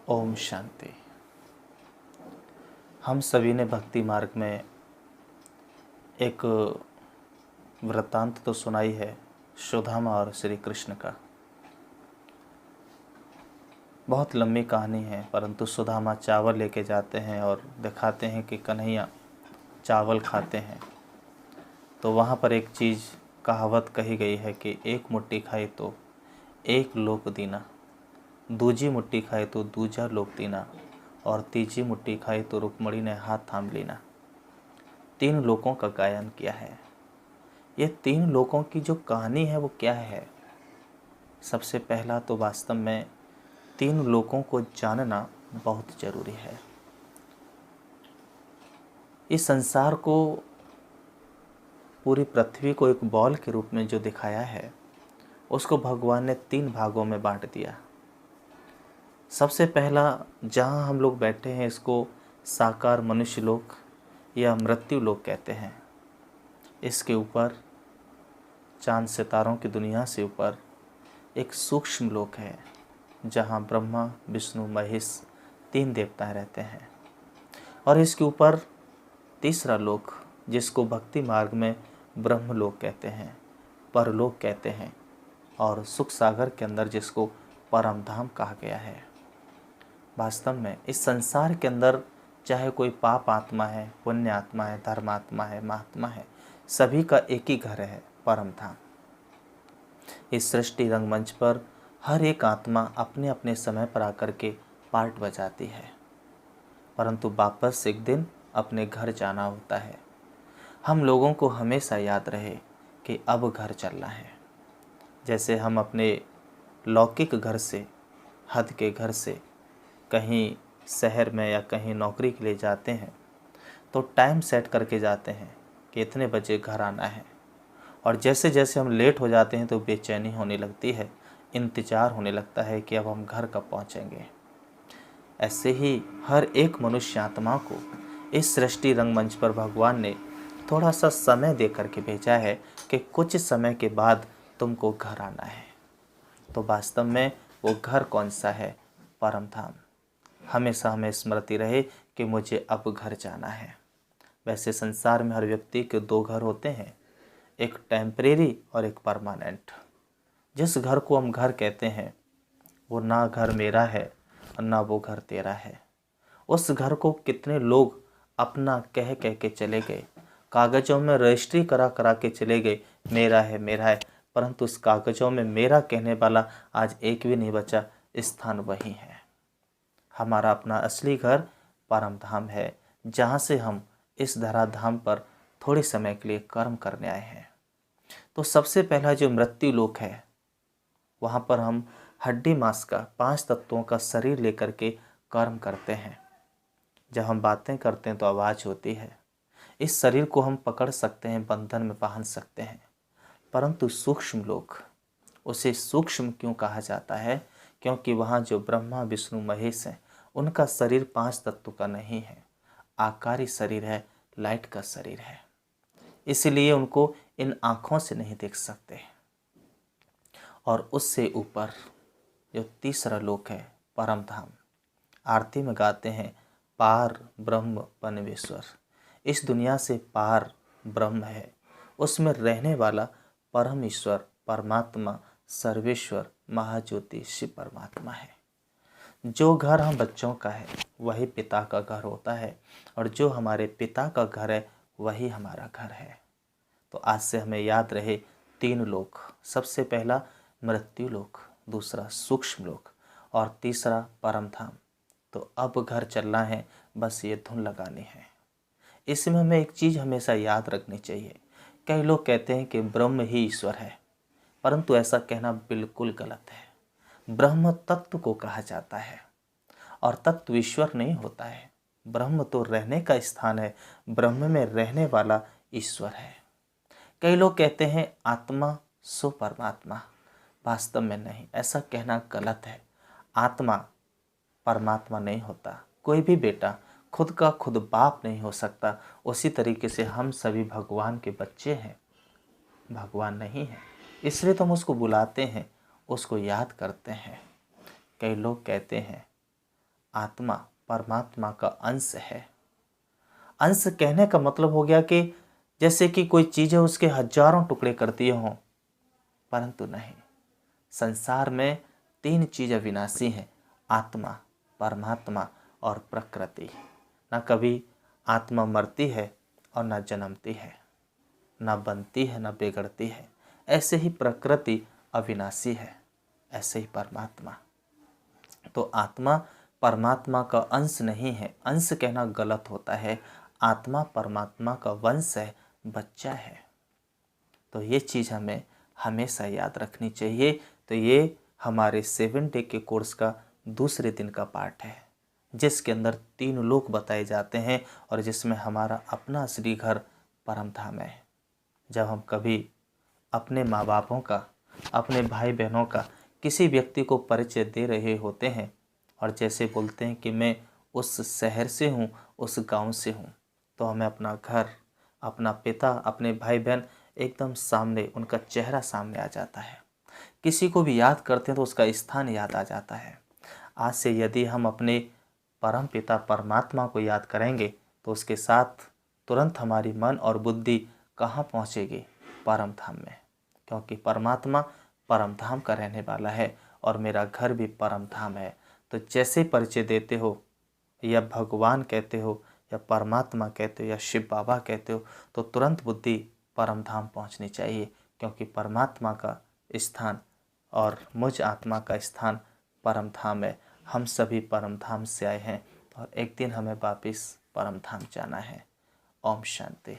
ओम शांति। हम सभी ने भक्ति मार्ग में एक वृत्तांत तो सुनाई है सुदामा और श्री कृष्ण का। बहुत लंबी कहानी है, परंतु सुदामा चावल लेके जाते हैं और दिखाते हैं कि कन्हैया चावल खाते हैं। तो वहाँ पर एक चीज़ कहावत कही गई है कि एक मुट्ठी खाए तो एक लोक दीना, दूजी मुट्ठी खाए तो दूजा लोक दीना, और तीजी मुट्ठी खाई तो रुक्मणी ने हाथ थाम लेना। 3 लोकों का गायन किया है। ये 3 लोकों की जो कहानी है वो क्या है? सबसे पहला तो वास्तव में 3 लोकों को जानना बहुत ज़रूरी है। इस संसार को, पूरी पृथ्वी को एक बॉल के रूप में जो दिखाया है, उसको भगवान ने 3 भागों में बांट दिया। सबसे पहला जहाँ हम लोग बैठे हैं, इसको साकार मनुष्य लोक या मृत्यु लोक कहते हैं। इसके ऊपर चांद सितारों की दुनिया से ऊपर एक सूक्ष्म लोक है, जहाँ ब्रह्मा विष्णु महेश 3 देवता रहते हैं। और इसके ऊपर तीसरा लोक, जिसको भक्ति मार्ग में ब्रह्म लोक कहते हैं, परलोक कहते हैं, और सुख सागर के अंदर जिसको परम धाम कहा गया है। वास्तव में इस संसार के अंदर चाहे कोई पाप आत्मा है, पुण्य आत्मा है, धर्मात्मा है, महात्मा है, सभी का एक ही घर है, परम धाम। इस सृष्टि रंगमंच पर हर एक आत्मा अपने अपने समय पर आकर के पार्ट बजाती है, परंतु वापस एक दिन अपने घर जाना होता है। हम लोगों को हमेशा याद रहे कि अब घर चलना है। जैसे हम अपने लौकिक घर से, हद के घर से कहीं शहर में या कहीं नौकरी के लिए जाते हैं, तो टाइम सेट करके जाते हैं कि इतने बजे घर आना है। और जैसे जैसे हम लेट हो जाते हैं तो बेचैनी होने लगती है, इंतज़ार होने लगता है कि अब हम घर कब पहुंचेंगे। ऐसे ही हर एक मनुष्य आत्मा को इस सृष्टि रंगमंच पर भगवान ने थोड़ा सा समय दे करके भेजा है कि कुछ समय के बाद तुमको घर आना है। तो वास्तव में वो घर कौन सा है? परम धाम। हमेशा हमें स्मृति रहे कि मुझे अब घर जाना है। वैसे संसार में हर व्यक्ति के 2 घर होते हैं, एक टेम्परेरी और एक परमानेंट। जिस घर को हम घर कहते हैं, वो ना घर मेरा है और ना वो घर तेरा है। उस घर को कितने लोग अपना कह कह के चले गए, कागज़ों में रजिस्ट्री करा करा के चले गए, मेरा है मेरा है, परंतु उस कागज़ों में मेरा कहने वाला आज एक भी नहीं बचा। स्थान वही है। हमारा अपना असली घर परम धाम है, जहाँ से हम इस धराधाम पर थोड़े समय के लिए कर्म करने आए हैं। तो सबसे पहला जो मृत्यु लोक है, वहाँ पर हम हड्डी मांस का 5 तत्वों का शरीर लेकर के कर्म करते हैं। जब हम बातें करते हैं तो आवाज़ होती है। इस शरीर को हम पकड़ सकते हैं, बंधन में बांध सकते हैं, परंतु सूक्ष्म लोक, उसे सूक्ष्म क्यों कहा जाता है? क्योंकि वहाँ जो ब्रह्मा विष्णु महेश हैं, उनका शरीर 5 तत्व का नहीं है, आकारी शरीर है, लाइट का शरीर है। इसलिए उनको इन आँखों से नहीं देख सकते। और उससे ऊपर जो तीसरा लोक है, परम धाम, आरती में गाते हैं पार ब्रह्म परमेश्वर। इस दुनिया से पार ब्रह्म है, उसमें रहने वाला परम ईश्वर, परमात्मा, सर्वेश्वर, महाज्योति शिव परमात्मा है। जो घर हम बच्चों का है वही पिता का घर होता है, और जो हमारे पिता का घर है वही हमारा घर है। तो आज से हमें याद रहे 3 लोक। सबसे पहला मृत्यु लोक, दूसरा सूक्ष्म लोक, और तीसरा परम धाम। तो अब घर चलना है, बस ये धुन लगानी है। इसमें हमें एक चीज़ हमेशा याद रखनी चाहिए। कई लोग कहते हैं कि ब्रह्म ही ईश्वर है, परंतु ऐसा कहना बिल्कुल गलत है। ब्रह्म तत्व को कहा जाता है, और तत्व ईश्वर नहीं होता है। ब्रह्म तो रहने का स्थान है, ब्रह्म में रहने वाला ईश्वर है। कई लोग कहते हैं आत्मा सो परमात्मा, वास्तव में नहीं, ऐसा कहना गलत है। आत्मा परमात्मा नहीं होता। कोई भी बेटा खुद का खुद बाप नहीं हो सकता। उसी तरीके से हम सभी भगवान के बच्चे हैं, भगवान नहीं है, इसलिए तो हम उसको बुलाते हैं, उसको याद करते हैं। कई लोग कहते हैं आत्मा परमात्मा का अंश है। अंश कहने का मतलब हो गया कि जैसे कि कोई चीज़ है उसके हजारों टुकड़े कर दिए हों, परंतु नहीं। संसार में तीन चीज़ें विनाशी हैं, आत्मा, परमात्मा और प्रकृति। न कभी आत्मा मरती है और न जन्मती है, न बनती है न बिगड़ती है। ऐसे ही प्रकृति अविनाशी है, ऐसे ही परमात्मा। तो आत्मा परमात्मा का अंश नहीं है, अंश कहना गलत होता है। आत्मा परमात्मा का वंश है, बच्चा है। तो ये चीज़ हमें हमेशा याद रखनी चाहिए। तो ये हमारे 7 डे के कोर्स का दूसरे दिन का पाठ है, जिसके अंदर 3 लोक बताए जाते हैं और जिसमें हमारा अपना असली घर परम धाम है। जब हम कभी अपने माँ बापों का, अपने भाई बहनों का, किसी व्यक्ति को परिचय दे रहे होते हैं और जैसे बोलते हैं कि मैं उस शहर से हूँ, उस गांव से हूँ, तो हमें अपना घर, अपना पिता, अपने भाई बहन एकदम सामने, उनका चेहरा सामने आ जाता है। किसी को भी याद करते हैं तो उसका स्थान याद आ जाता है। आज से यदि हम अपने परम पिता परमात्मा को याद करेंगे तो उसके साथ तुरंत हमारी मन और बुद्धि कहाँ पहुँचेगी? परम धाम में, क्योंकि परमात्मा परम धाम का रहने वाला है और मेरा घर भी परम धाम है। तो जैसे परिचय देते हो, या भगवान कहते हो, या परमात्मा कहते हो, या शिव बाबा कहते हो, तो तुरंत बुद्धि परम धाम पहुँचनी चाहिए, क्योंकि परमात्मा का स्थान और मुझ आत्मा का स्थान परम धाम है। हम सभी परम धाम से आए हैं और एक दिन हमें वापस परम धाम जाना है। ओम शांति।